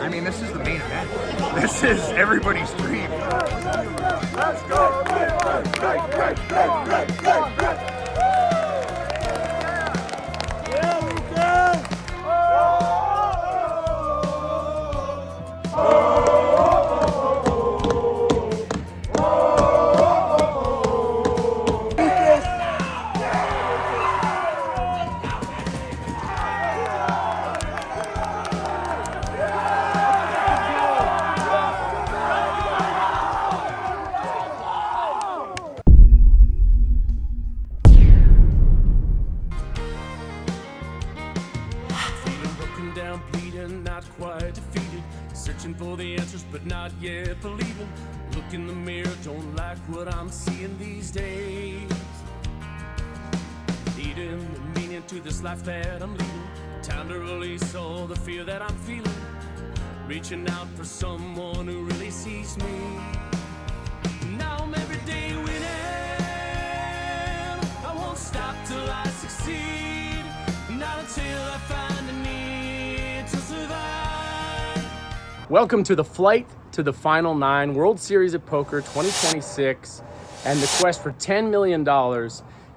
I mean, this is the main event. This is everybody's dream. Let's go! For the answers, but not yet believing. Look in the mirror, don't like what I'm seeing these days. Leading the meaning to this life that I'm leading. Time to release all the fear that I'm feeling. Reaching out for someone who really sees me. Now I'm every day winning. I won't stop till I succeed. Not until I find a need to survive. Welcome to the flight to the Final 9 World Series of Poker 2026 and the quest for $10 million.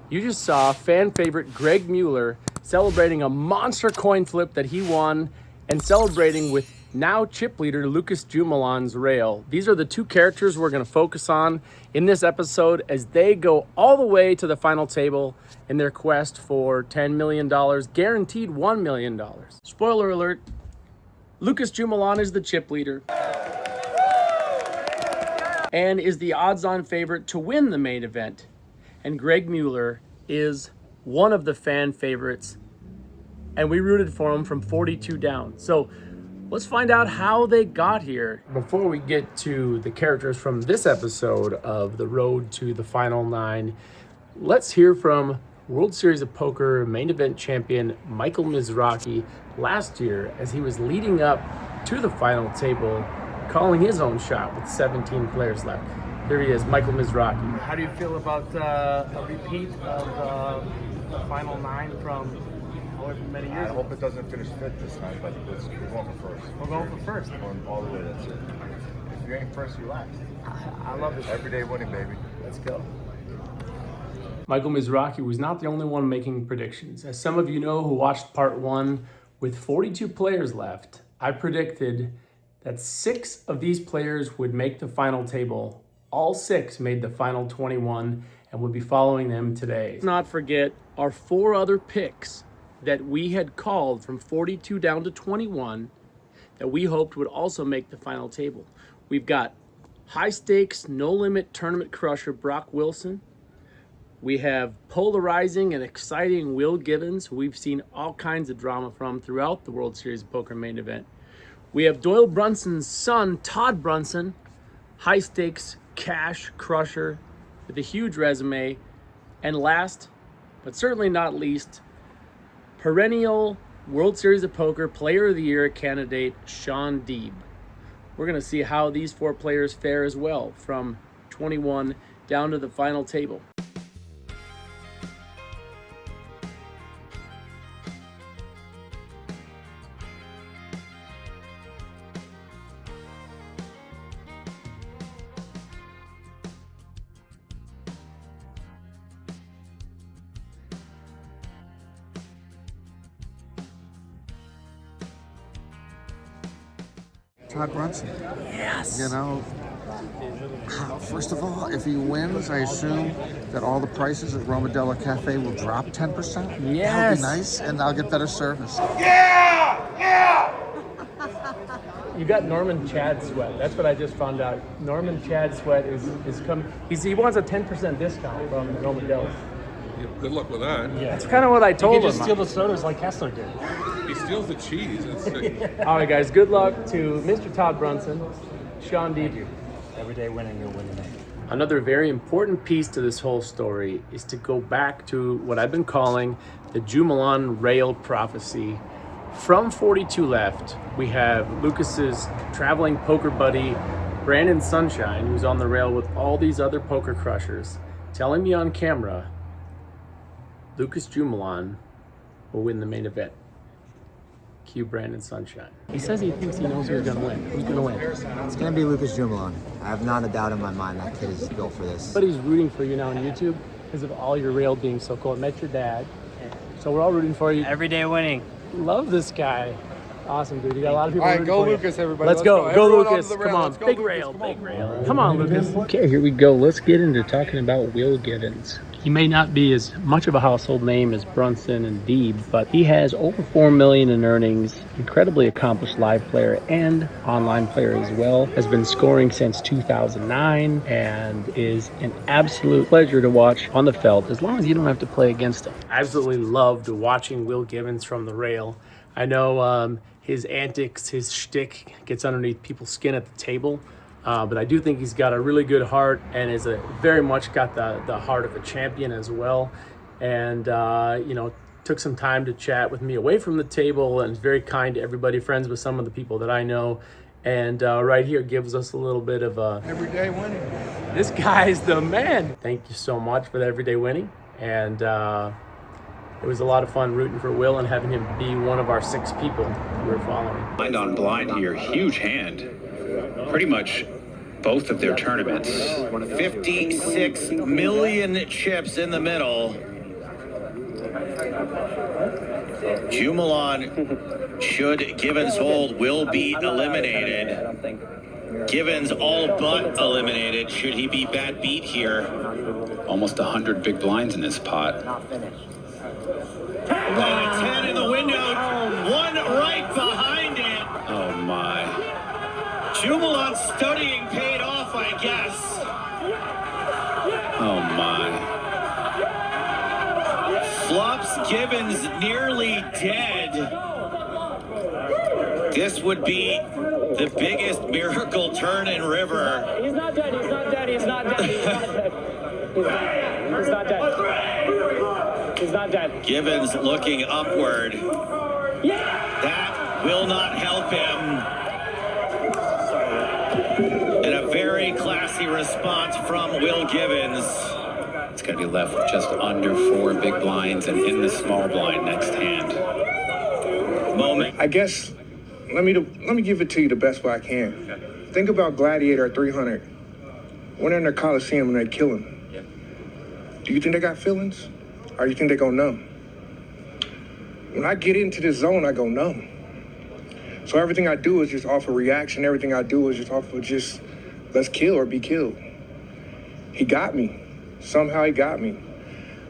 You just saw fan favorite Greg Mueller celebrating a monster coin flip that he won and celebrating with now chip leader Lucas Jumalon's rail. These are the two characters we're going to focus on in this episode as they go all the way to the final table in their quest for $10 million, guaranteed $1 million. Spoiler alert. Lucas Jumalon is the chip leader and is the odds-on favorite to win the main event. And Greg Mueller is one of the fan favorites, and we rooted for him from 42 down. So let's find out how they got here. Before we get to the characters from this episode of The Road to the Final 9, let's hear from World Series of Poker main event champion Michael Mizrachi last year as he was leading up to the final table, calling his own shot with 17 players left. Here he is, Michael Mizrachi. How do you feel about a repeat of the Final 9 from however many years ago? I hope it doesn't finish fifth this time, but we're going for first. We're going for first. We're going all the way, that's it. If you ain't first, you last. I love it. Everyday winning, baby. Let's go. Michael Mizrachi was not the only one making predictions. As some of you know who watched part 1, with 42 players left, I predicted that 6 of these players would make the final table. All 6 made the final 21 and would be following them today. Let's not forget our 4 other picks that we had called from 42 down to 21 that we hoped would also make the final table. We've got high stakes, no limit tournament crusher Brock Wilson. We have polarizing and exciting Will Givens, who we've seen all kinds of drama from throughout the World Series of Poker main event. We have Doyle Brunson's son, Todd Brunson, high stakes cash crusher with a huge resume. And last, but certainly not least, perennial World Series of Poker Player of the Year candidate, Shaun Deeb. We're going to see how these 4 players fare as well from 21 down to the final table. Todd Brunson. Yes. You know, first of all, if he wins, I assume that all the prices at Romadella Cafe will drop 10%. Yes. That would be nice, and I'll get better service. You got Norman Chad Sweat. That's what I just found out. Norman Chad Sweat is coming. He wants a 10% discount from Romadella's. Yeah, good luck with that. Yeah. That's kind of what I told him. You can just steal the sodas like Kessler did. He steals the cheese. All right, guys. Good luck to Mr. Todd Brunson, Shaun Deeb. Every day winning, you'll win today. Another very important piece to this whole story is to go back to what I've been calling the Jumalon rail prophecy. From 42 left, we have Lucas's traveling poker buddy, Brandon Sunshine, who's on the rail with all these other poker crushers, telling me on camera, Lucas Jumalon will win the main event. Cue Brandon Sunshine. He says he thinks he knows who's gonna win. Who's gonna win? It's going to be Lucas Jumalon. I have not a doubt in my mind that kid is built for this. But he's rooting for you now on YouTube because of all your rail being so cool. I met your dad, so we're all rooting for you. Everyday winning. Love this guy. Awesome, dude. You got a lot of people rooting go for Lucas, you. everybody. Let's go. Go, Everyone Lucas. onto the Come rail. on. Let's go, Big Lucas. rail. Come on. Big rail. Come on, Lucas. Okay, here we go. Let's get into talking about Will Givens. He may not be as much of a household name as Brunson and Deeb, but he has over $4 million in earnings, incredibly accomplished live player and online player as well, has been scoring since 2009 and is an absolute pleasure to watch on the felt as long as you don't have to play against him. I absolutely loved watching Will Givens from the rail. I know his antics, his shtick gets underneath people's skin at the table. But I do think he's got a really good heart and is very much got the heart of a champion as well. And, took some time to chat with me away from the table and is very kind to everybody, friends with some of the people that I know. And right here gives us a little bit of Everyday winning. this guy's the man. Thank you so much for the everyday winning. And it was a lot of fun rooting for Will and having him be one of our 6 people we were following. Blind on blind here, huge hand. Pretty much both of their tournaments. 56 million chips in the middle. Jumalon, should Givens hold, will be eliminated. Givens all but eliminated. Should he be bad beat here? Almost 100 big blinds in this pot. And a 10 in the window. One right behind it. Oh my. Jumalon studying paid off, I guess. Oh my. Flops Givens nearly dead. This would be the biggest miracle turn in river. He's not dead, he's not dead, he's not dead, he's not dead. He's not dead. He's not dead. Givens looking upward. That will not help him. And a very classy response from Will Givens. It's going to be left with just under 4 big blinds and in the small blind next hand. Moment. I guess, let me give it to you the best way I can. Think about Gladiator at 300. When they're in the Coliseum and they kill him. Do you think they got feelings? Or you think they go numb? When I get into this zone, I go numb. So everything I do is just off a reaction. Everything I do is just off of just, let's kill or be killed. He got me. Somehow he got me.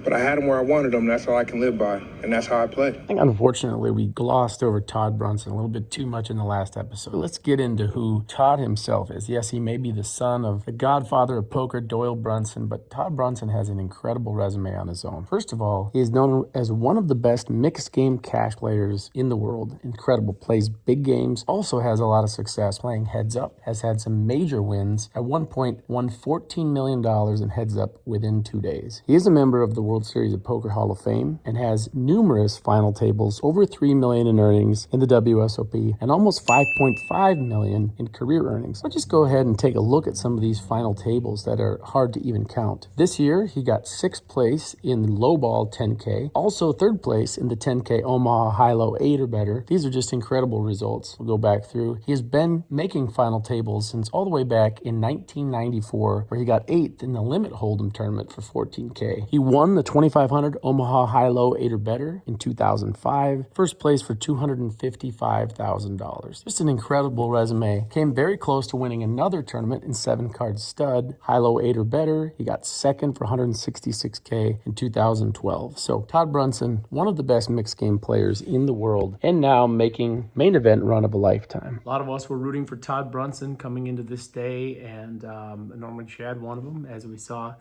But I had him where I wanted him. That's all I can live by. And that's how I play. I think unfortunately we glossed over Todd Brunson a little bit too much in the last episode. Let's get into who Todd himself is. Yes, he may be the son of the godfather of poker, Doyle Brunson, but Todd Brunson has an incredible resume on his own. First of all, he is known as one of the best mixed game cash players in the world. Incredible, plays big games, also has a lot of success playing heads up, has had some major wins. At one point, won $14 million in heads up within 2 days. He is a member of the World Series of Poker Hall of Fame and has numerous final tables, over $3 million in earnings in the WSOP and almost $5.5 million in career earnings. Let's just go ahead and take a look at some of these final tables that are hard to even count. This year, he got 6th place in the lowball 10K, also 3rd place in the 10K Omaha high-low 8 or better. These are just incredible results. We'll go back through. He has been making final tables since all the way back in 1994, where he got 8th in the Limit Hold'em tournament for 14K. He won the 2500 Omaha high-low 8 or better in 2005, first place for $255,000. Just an incredible resume. Came very close to winning another tournament in 7-card stud, high-low 8 or better. He got 2nd for $166K in 2012. So Todd Brunson, one of the best mixed game players in the world, and now making main event run of a lifetime. A lot of us were rooting for Todd Brunson coming into this day, and Norman Chad, one of them, as we saw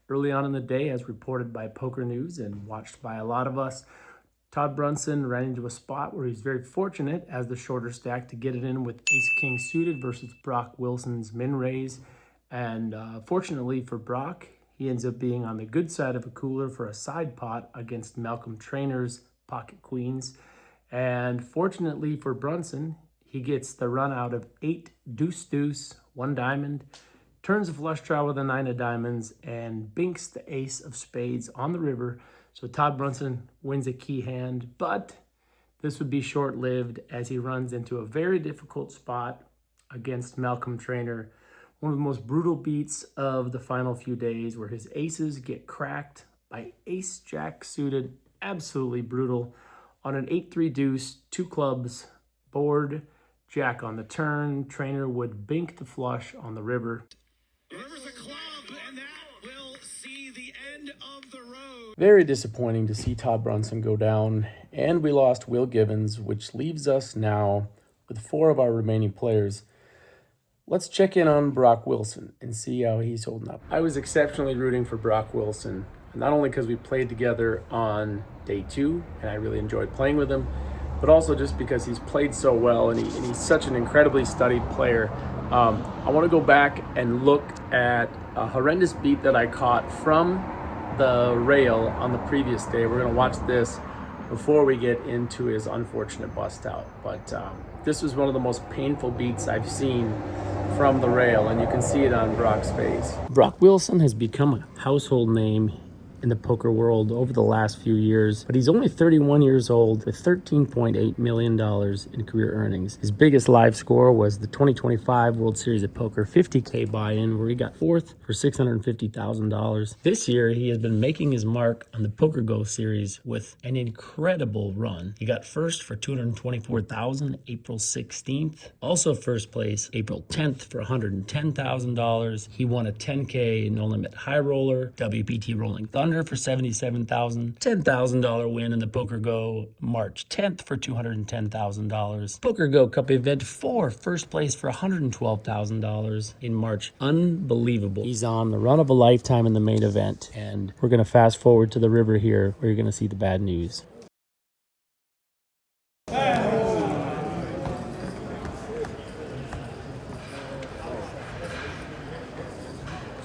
early on in the day, as reported by Poker News and watched by a lot of us. Todd Brunson ran into a spot where he's very fortunate as the shorter stack to get it in with ace-king suited versus Brock Wilson's min raise. And fortunately for Brock, he ends up being on the good side of a cooler for a side pot against Malcolm Trayner's pocket queens. And fortunately for Brunson, he gets the run out of 8 deuce-deuce, 1 diamond, turns a flush draw with a 9 of diamonds, and binks the ace of spades on the river. So Todd Brunson wins a key hand, but This would be short-lived as he runs into a very difficult spot against Malcolm Trayner. One of the most brutal beats of the final few days, where his aces get cracked by ace-jack suited. Absolutely brutal. On an 8-3 deuce, 2 clubs, board, jack on the turn. Trayner would bink the flush on the river. River's a club, and that will see the end of the road. Very disappointing to see Todd Brunson go down, and we lost Will Givens, which leaves us now with 4 of our remaining players. Let's check in on Brock Wilson and see how he's holding up. I was exceptionally rooting for Brock Wilson, not only because we played together on day 2, and I really enjoyed playing with him, but also just because he's played so well, and he's such an incredibly studied player. I want to go back and look at a horrendous beat that I caught from the rail on the previous day. We're going to watch this before we get into his unfortunate bust out. But this was one of the most painful beats I've seen from the rail, and you can see it on Brock's face. Brock Wilson has become a household name in the poker world over the last few years, but he's only 31 years old with $13.8 million in career earnings. His biggest live score was the 2025 World Series of Poker 50K buy-in, where he got 4th for $650,000. This year, he has been making his mark on the Poker Go series with an incredible run. He got 1st for $224,000 April 16th. Also first place April 10th for $110,000. He won a 10K no limit high roller, WPT Rolling Thunder for $77,000, $10,000 win in the Poker Go March 10th for $210,000. Poker Go Cup event 4, first place for $112,000 in March. Unbelievable. He's on the run of a lifetime in the main event, and we're going to fast forward to the river here, where you're going to see the bad news.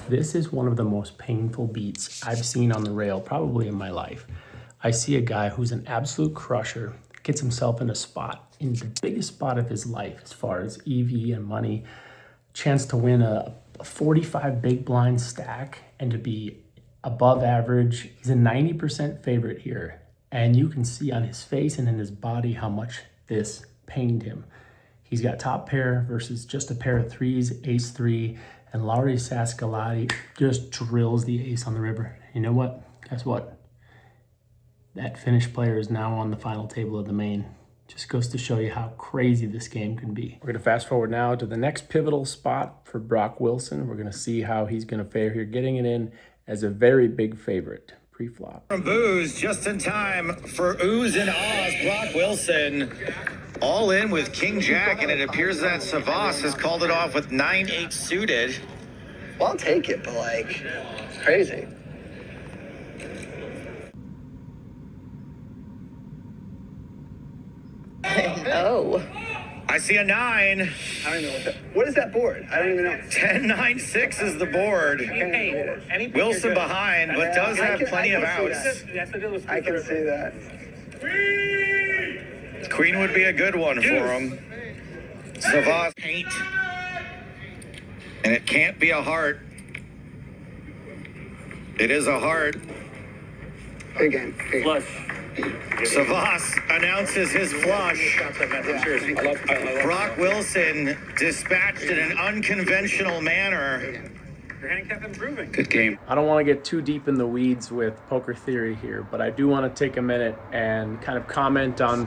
This is one of the most painful beats I've seen on the rail, probably in my life. I see a guy who's an absolute crusher, gets himself in a spot, in the biggest spot of his life as far as EV and money, chance to win a 45 big blind stack and to be above average. He's a 90% favorite here, and you can see on his face and in his body how much this pained him. He's got top pair versus just a pair of 3s, ace 3, and Laurie Sascalati just drills the ace on the river. You know what? Guess what? That finished player is now on the final table of the main. Just goes to show you how crazy this game can be. We're going to fast forward now to the next pivotal spot for Brock Wilson. We're going to see how he's going to fare here, getting it in as a very big favorite pre-flop. From Booze, just in time for Oohs and Ahs, Brock Wilson all in with King Jack, and it appears that Savas has called it off with 9-8 suited. Well, I'll take it, but like, it's crazy. Oh. I see a 9. I don't know what is that board? I don't even know. 10-9-6 is the board. Wilson behind, but does have plenty of outs. I can see that. Queen would be a good one for him. Savas paint. And it can't be a heart. It is a heart. Big game. Flush. Savas announces his flush. Brock Wilson dispatched in an unconventional manner. Your handicap improving. Good game. I don't want to get too deep in the weeds with poker theory here, but I do want to take a minute and kind of comment on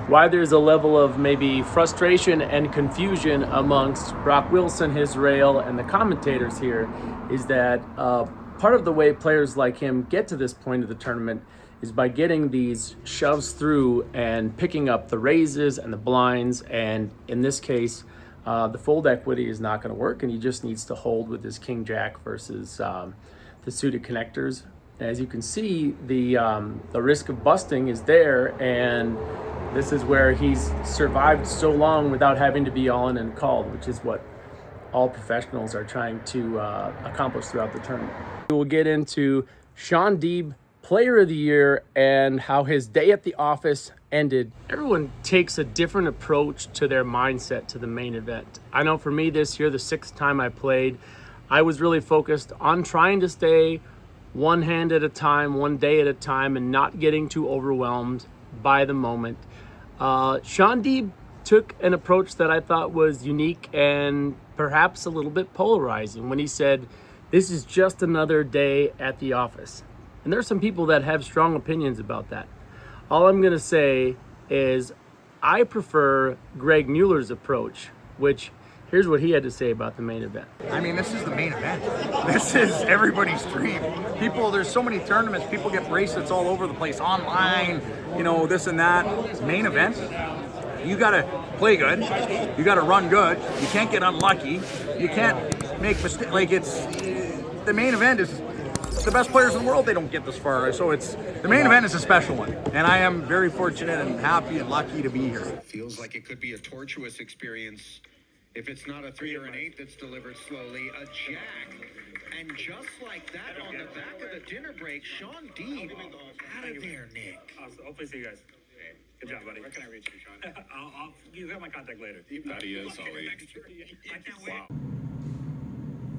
why there's a level of maybe frustration and confusion amongst Brock Wilson, his rail, and the commentators here, is that part of the way players like him get to this point of the tournament is by getting these shoves through and picking up the raises and the blinds, and in this case, the fold equity is not going to work, and he just needs to hold with his King Jack versus the suited connectors. As you can see, the risk of busting is there, and this is where he's survived so long without having to be all in and called, which is what all professionals are trying to accomplish throughout the tournament. We will get into Shaun Deeb, Player of the Year, and how his day at the office ended. Everyone takes a different approach to their mindset to the main event. I know for me this year, the 6th time I played, I was really focused on trying to stay one hand at a time, one day at a time, and not getting too overwhelmed by the moment. Shaun Deeb took an approach that I thought was unique and perhaps a little bit polarizing when he said, this is just another day at the office. And there's some people that have strong opinions about that. All I'm going to say is I prefer Greg Mueller's approach, which here's what he had to say about the main event. I mean, this is the main event. This is everybody's dream. There's so many tournaments, people get bracelets all over the place, online, you know, this and that. Main event, you gotta play good, you gotta run good, you can't get unlucky, you can't make mistakes. Like, the main event is the best players in the world, they don't get this far. So the main event is a special one. And I am very fortunate and happy and lucky to be here. Feels like it could be a tortuous experience if it's not a 3 or an 8 that's delivered slowly. A jack. And just like that, on the back of the dinner break, Shaun Deeb out of there, Nick. Awesome. Hopefully see you guys. Good job, buddy. Where can I reach you, Shaun? You got my contact later. That he is, Ollie. I can't wait.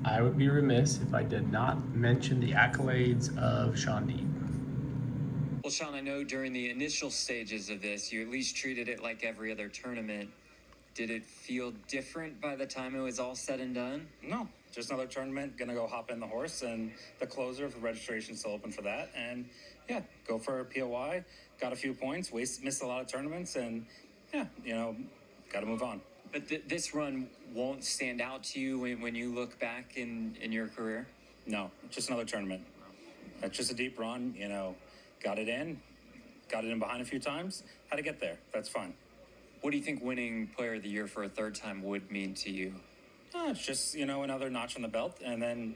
I would be remiss if I did not mention the accolades of Shaun Deeb. Well, Shaun, I know during the initial stages of this, you at least treated it like every other tournament. Did it feel different by the time it was all said and done? No, just another tournament. Gonna go hop in the horse, and the closer, if the registration's still open for that. And yeah, go for a POI. Got a few points. Missed a lot of tournaments, and yeah, you know, got to move on. But this run won't stand out to you when you look back in your career? No, just another tournament. That's just a deep run, you know. Got it in behind a few times. Had to get there. That's fine. What do you think winning Player of the Year for a third time would mean to you? It's just, you know, another notch on the belt, and then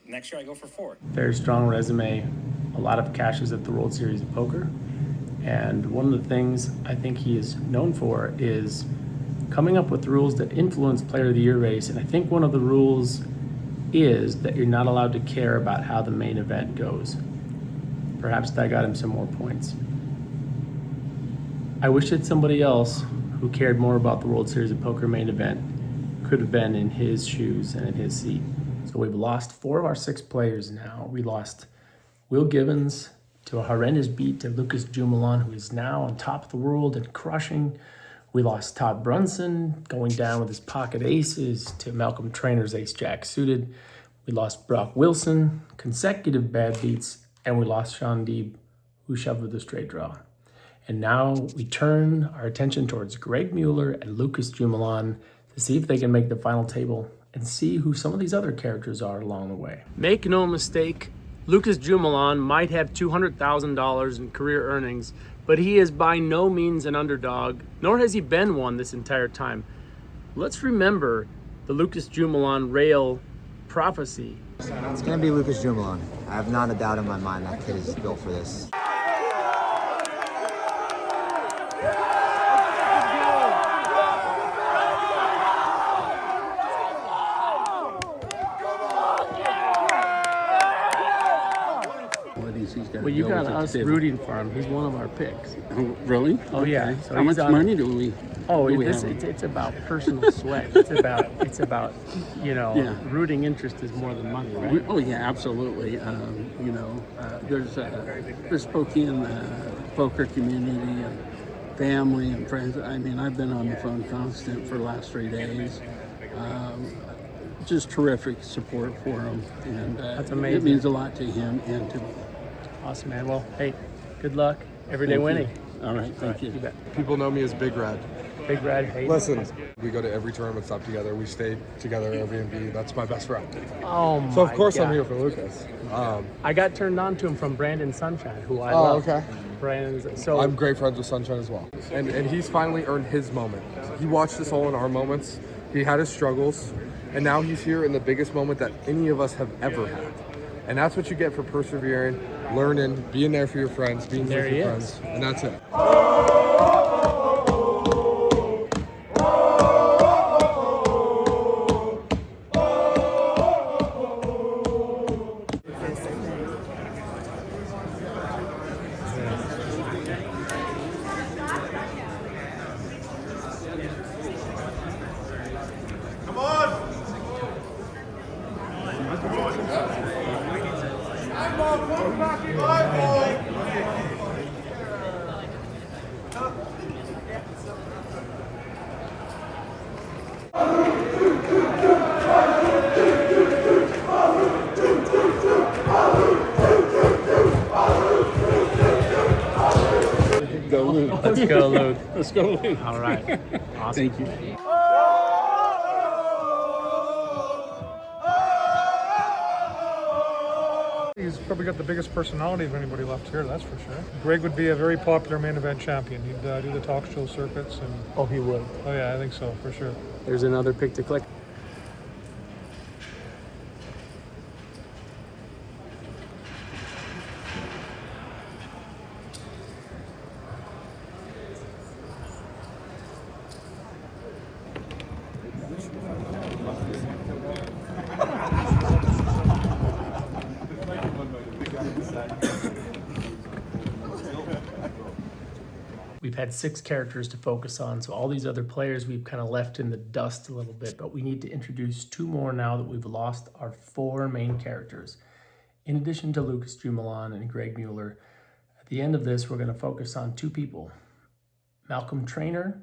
next year I go for 4. Very strong resume, a lot of cashes at the World Series of Poker. And one of the things I think he is known for is coming up with rules that influence Player of the Year race. And I think one of the rules is that you're not allowed to care about how the main event goes. Perhaps that got him some more points. I wish that somebody else who cared more about the World Series of Poker main event could have been in his shoes and in his seat. So we've lost 4 of our 6 players now. We lost Will Givens to a horrendous beat to Lucas Jumalon, who is now on top of the world and crushing. We lost Todd Brunson going down with his pocket aces to Malcolm Trayner's ace-jack suited. We lost Brock Wilson, consecutive bad beats, and we lost Shaun Deeb, who shoved with a straight draw. And now we turn our attention towards Greg Mueller and Lucas Jumalon to see if they can make the final table and see who some of these other characters are along the way. Make no mistake, Lucas Jumalon might have $200,000 in career earnings, but he is by no means an underdog, nor has he been one this entire time. Let's remember the Lucas Jumalon rail prophecy. It's going to be Lucas Jumalon. I have not a doubt in my mind that kid is built for this. Well, you got us rooting for him. He's one of our picks. Oh, really? Oh, yeah. So how much money do we? Oh, it's about personal sweat. It's about you know, rooting interest is more than money, right? Oh yeah, absolutely. You know, there's Spokane poker community and family and friends. I mean, I've been on the phone constant for the last 3 days. Just terrific support for him, and that's amazing. It means a lot to him and to me. Awesome, man. Well, hey, good luck. Everyday winning. All right, thank you. You bet. People know me as Big Red. Big Red. Hey. Listen, we go to every tournament stop together. We stay together at Airbnb. That's my best friend. Oh my So of course God. I'm here for Lucas. I got turned on to him from Brandon Sunshine, who I love. Okay. Brandon's. So I'm great friends with Sunshine as well. And he's finally earned his moment. He watched us all in our moments. He had his struggles. And now he's here in the biggest moment that any of us have ever had. And that's what you get for persevering, learning, being there for your friends, being there for your friends. And that's it. Let's go, Luke. Let's go, Luke. All right. Awesome. Thank you. He's probably got the biggest personality of anybody left here, that's for sure. Greg would be a very popular main event champion. He'd do the talk show circuits. And Oh, he would. oh yeah, I think so, for sure. There's another pick to click. We've had 6 characters to focus on, so all these other players we've kind of left in the dust a little bit, but we need to introduce 2 more now that we've lost our 4 main characters. In addition to Lucas Jumalon and Greg Mueller, at the end of this, we're going to focus on 2 people, Malcolm Trayner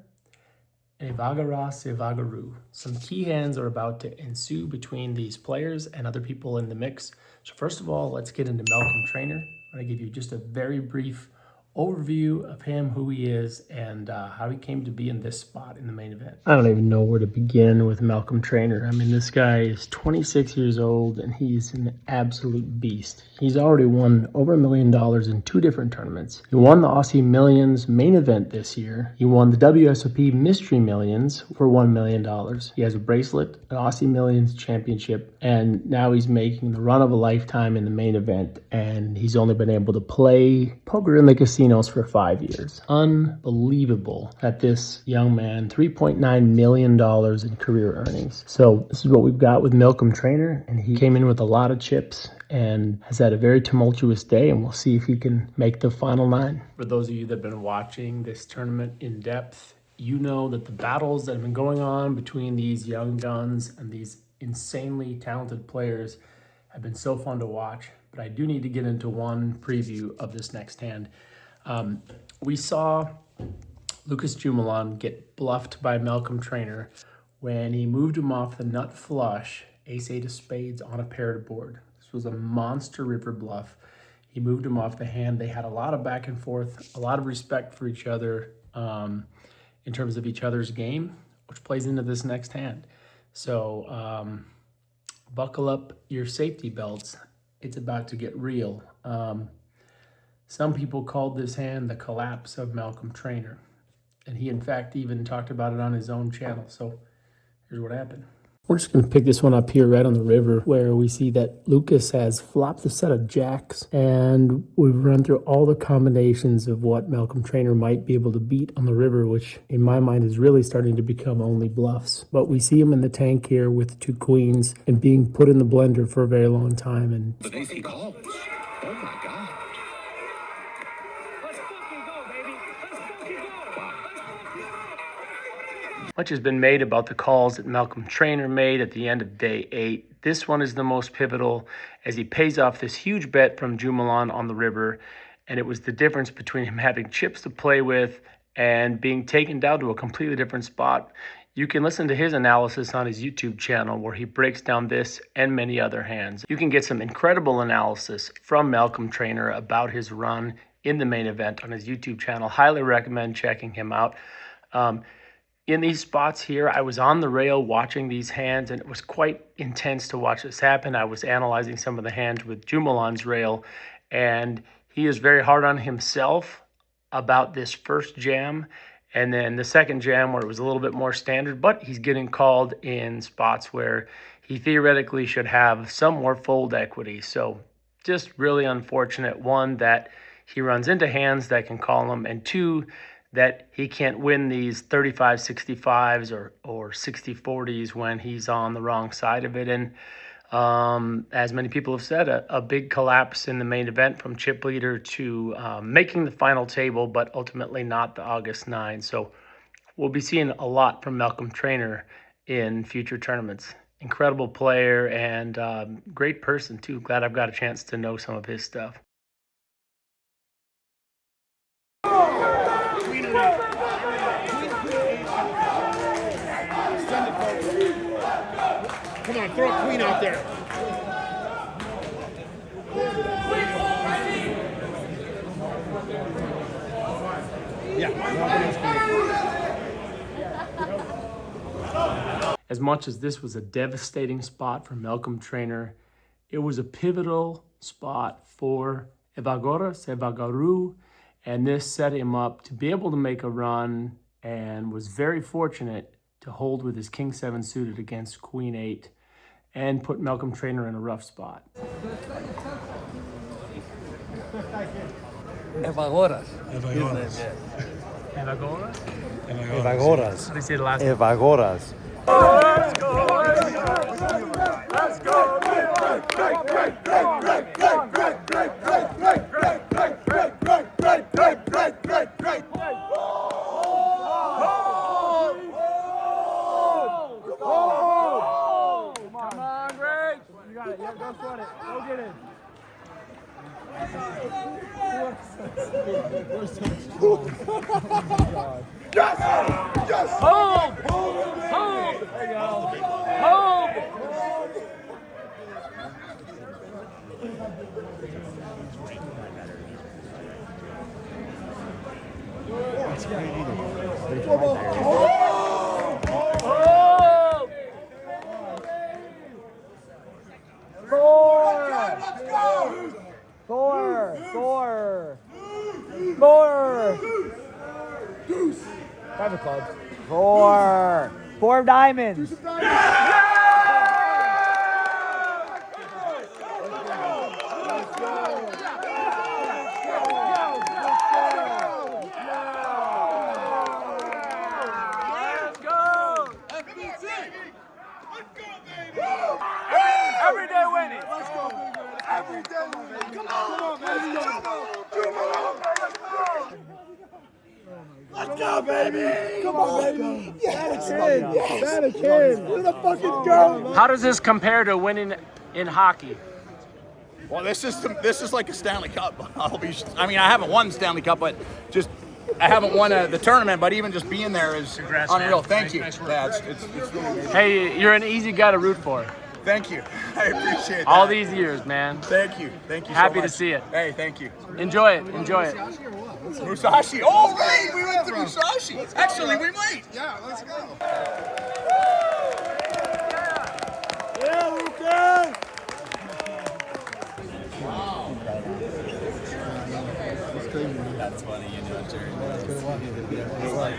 and Evagaras Evagaru. Some key hands are about to ensue between these players and other people in the mix. So first of all, let's get into Malcolm Trayner. I'm going to give you just a very brief overview of him, who he is, and how he came to be in this spot in the main event. I don't even know where to begin with Malcolm Trayner. I mean, this guy is 26 years old and he's an absolute beast. He's already won over $1 million in 2 different tournaments. He won the Aussie Millions main event this year. He won the WSOP Mystery Millions for $1 million. He has a bracelet, an Aussie Millions championship, and now he's making the run of a lifetime in the main event, and he's only been able to play poker in the casino for 5 years. Unbelievable that this young man, $3.9 million in career earnings. So this is what we've got with Malcolm Trayner, and he came in with a lot of chips and has had a very tumultuous day, and we'll see if he can make the final 9. For those of you that have been watching this tournament in depth, you know that the battles that have been going on between these young guns and these insanely talented players have been so fun to watch. But I do need to get into one preview of this next hand. We saw Lucas Jumalon get bluffed by Malcolm Trayner when he moved him off the nut flush, ace-8 of spades on a paired board. This was a monster river bluff. He moved him off the hand. They had a lot of back and forth, a lot of respect for each other in terms of each other's game, which plays into this next hand. So buckle up your safety belts. It's about to get real. Some people called this hand the collapse of Malcolm Trayner, and he in fact even talked about it on his own channel. So here's what happened. We're just going to pick this one up here right on the river, where we see that Lucas has flopped a set of jacks, and we've run through all the combinations of what Malcolm Trayner might be able to beat on the river, which in my mind is really starting to become only bluffs. But we see him in the tank here with 2 queens and being put in the blender for a very long time. And The ace he calls. Oh my God. Much has been made about the calls that Malcolm Trayner made at the end of day 8. This one is the most pivotal as he pays off this huge bet from Jumalon on the river, and it was the difference between him having chips to play with and being taken down to a completely different spot. You can listen to his analysis on his YouTube channel where he breaks down this and many other hands. You can get some incredible analysis from Malcolm Trayner about his run in the main event on his YouTube channel. Highly recommend checking him out. In these spots here, I was on the rail watching these hands, and it was quite intense to watch this happen. I was analyzing some of the hands with Jumalon's rail, and he is very hard on himself about this first jam, and then the second jam where it was a little bit more standard, but he's getting called in spots where he theoretically should have some more fold equity. So just really unfortunate, 1, that he runs into hands that can call him, and 2, that he can't win these 35-65s or 60-40s when he's on the wrong side of it. And as many people have said, a big collapse in the main event from chip leader to making the final table, but ultimately not the August 9. So we'll be seeing a lot from Malcolm Trayner in future tournaments. Incredible player and great person too. Glad I've got a chance to know some of his stuff. Come on, throw a queen out there. As much as this was a devastating spot for Malcolm Trayner, it was a pivotal spot for Evagoras, Evagaru, and this set him up to be able to make a run, and was very fortunate to hold with his King 7 suited against Queen 8 and put Malcolm Trayner in a rough spot. Evagoras. Evagoras. Evagoras? Evagoras. How do you say the last name? Evagoras. Let's go! Let's go! Let's go! Come on, Greg! You got it. Yeah, go for it. Go get it. Yes! Yes! Hold! Hold! There you go. Hold! That's great eating. Private club. Four diamonds. Everyday winning. Let's go, baby. Everyday winning. Come on, baby. Let's go, baby. Come on, baby. Yes. Vatican. We're the fucking go. How does this compare to winning in hockey? Well, this is like a Stanley Cup. I haven't won Stanley Cup, but just I haven't won the tournament. But even just being there is unreal. Thank you. Nice work. Yeah, it's really amazing. Hey, you're an easy guy to root for. Thank you. I appreciate that. All these years, man. Thank you. Thank you. Happy so much. to see it. Hey, thank you. Enjoy it. Enjoy it. Musashi. Oh, right. We went to Musashi. Actually, we might. Yeah, let's go. Yeah, Lucas. That's funny, you know, Jerry. He's like,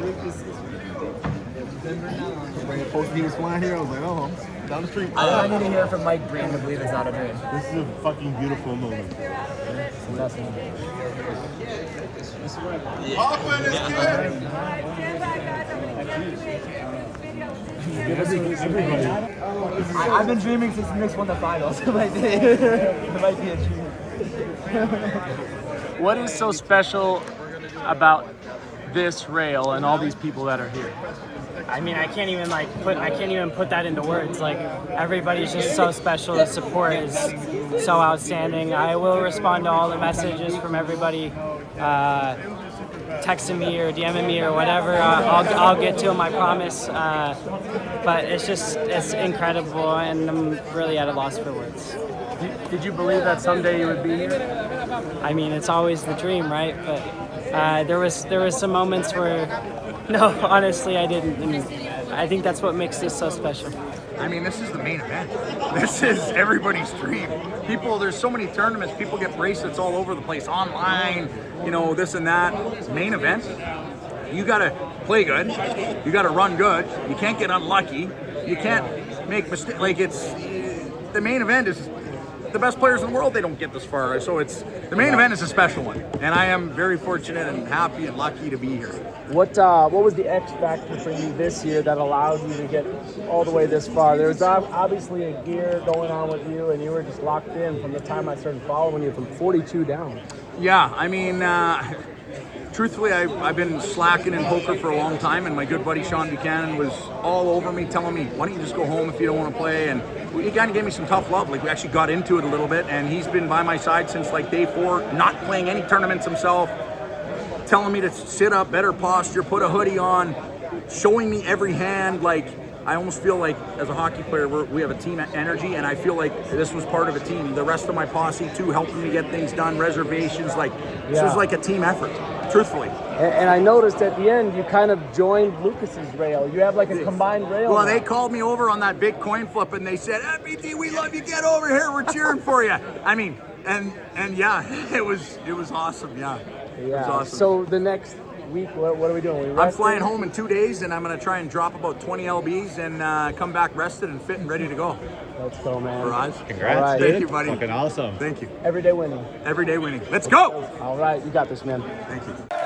Lucas is Denver now. Postgame was flying here. I was like, oh, down the street. I need to hear from Mike Breen to believe it's not a dream. This is a fucking beautiful moment. It's the best moment. Hoffman is Everybody. I've been dreaming since the Knicks won the finals. It might be a dream. What is so special about this rail and all these people that are here? I mean, I can't even put that into words. Like, everybody's just so special. The support is so outstanding. I will respond to all the messages from everybody, texting me or DMing me or whatever. I'll get to them, I promise. But it's incredible, and I'm really at a loss for words. Did you believe that someday you would be here? I mean, it's always the dream, right? But there was some moments where, no, honestly, I didn't. And I think that's what makes this so special. I mean, this is the main event. This is everybody's dream. There's so many tournaments. People get bracelets all over the place, online, this and that. Main event. You got to play good. You got to run good. You can't get unlucky. You can't make mistakes. Like, the main event is the best players in the world. They don't get this far. So the main event is a special one. And I am very fortunate and happy and lucky to be here. What was the X factor for you this year that allowed you to get all the way this far? There was obviously a gear going on with you, and you were just locked in from the time I started following you from 42 down. Yeah, I mean, truthfully, I've been slacking in poker for a long time, and my good buddy Shaun Deeb was all over me, telling me, why don't you just go home if you don't want to play? And he kind of gave me some tough love. Like, we actually got into it a little bit, and he's been by my side since like day 4, not playing any tournaments himself, telling me to sit up, better posture, put a hoodie on, showing me every hand. Like, I almost feel like as a hockey player, we have a team energy, and I feel like this was part of a team. The rest of my posse too, helping me get things done, reservations, like this was like a team effort, truthfully. And I noticed at the end, you kind of joined Lucas's rail. You have like a combined rail. Well, now. they called me over on that big coin flip, and they said, "BT, we love you. Get over here. We're cheering for you." I mean, and yeah, it was awesome. Yeah, it was awesome. So the next week, what are we doing? I'm flying home in 2 days, and I'm going to try and drop about 20 lbs and come back rested and fit and ready to go. Let's go, man. For us. Congrats, right. dude. Thank you, buddy. Fucking awesome. Thank you. Everyday winning. Everyday winning. Let's go. All right, you got this, man. Thank you.